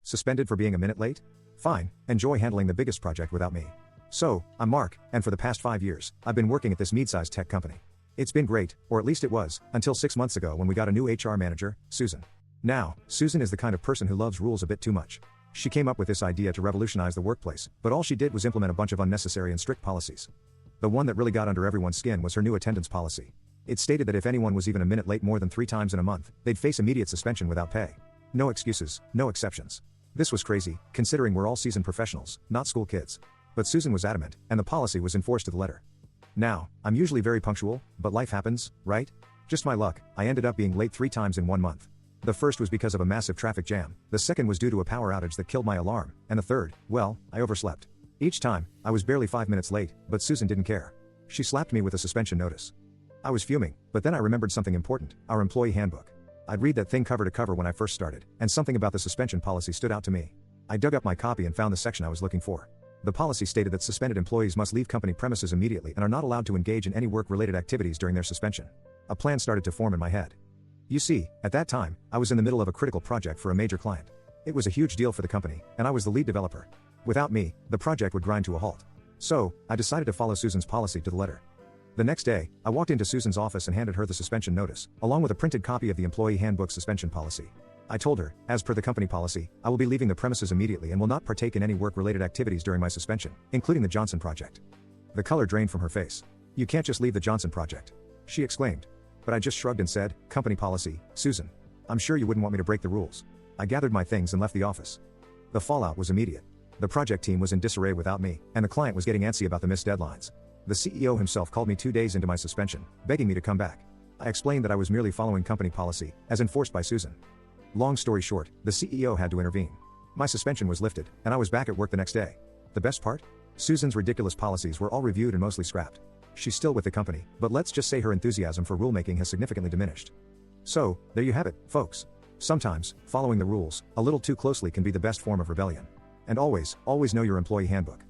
Suspended for being a minute late? Fine, enjoy handling the biggest project without me. So, I'm Mark, and for the past 5 years, I've been working at this mid-sized tech company. It's been great, or at least it was, until 6 months ago when we got a new HR manager, Susan. Now, Susan is the kind of person who loves rules a bit too much. She came up with this idea to revolutionize the workplace, but all she did was implement a bunch of unnecessary and strict policies. The one that really got under everyone's skin was her new attendance policy. It stated that if anyone was even a minute late more than 3 times in a month, they'd face immediate suspension without pay. No excuses, no exceptions. This was crazy, considering we're all seasoned professionals, not school kids. But Susan was adamant, and the policy was enforced to the letter. Now, I'm usually very punctual, but life happens, right? Just my luck, I ended up being late 3 times in 1 month. The first was because of a massive traffic jam, the second was due to a power outage that killed my alarm, and the third, well, I overslept. Each time, I was barely 5 minutes late, but Susan didn't care. She slapped me with a suspension notice. I was fuming, but then I remembered something important, our employee handbook. I'd read that thing cover to cover when I first started, and something about the suspension policy stood out to me. I dug up my copy and found the section I was looking for. The policy stated that suspended employees must leave company premises immediately and are not allowed to engage in any work-related activities during their suspension. A plan started to form in my head. You see, at that time, I was in the middle of a critical project for a major client. It was a huge deal for the company, and I was the lead developer. Without me, the project would grind to a halt. So, I decided to follow Susan's policy to the letter. The next day, I walked into Susan's office and handed her the suspension notice, along with a printed copy of the employee handbook suspension policy. I told her, as per the company policy, I will be leaving the premises immediately and will not partake in any work-related activities during my suspension, including the Johnson project. The color drained from her face. "You can't just leave the Johnson project," she exclaimed. But I just shrugged and said, "Company policy, Susan. I'm sure you wouldn't want me to break the rules." I gathered my things and left the office. The fallout was immediate. The project team was in disarray without me, and the client was getting antsy about the missed deadlines. The CEO himself called me 2 days into my suspension, begging me to come back. I explained that I was merely following company policy, as enforced by Susan. Long story short, the CEO had to intervene. My suspension was lifted, and I was back at work the next day. The best part? Susan's ridiculous policies were all reviewed and mostly scrapped. She's still with the company, but let's just say her enthusiasm for rulemaking has significantly diminished. So, there you have it, folks. Sometimes, following the rules, a little too closely can be the best form of rebellion. And always know your employee handbook.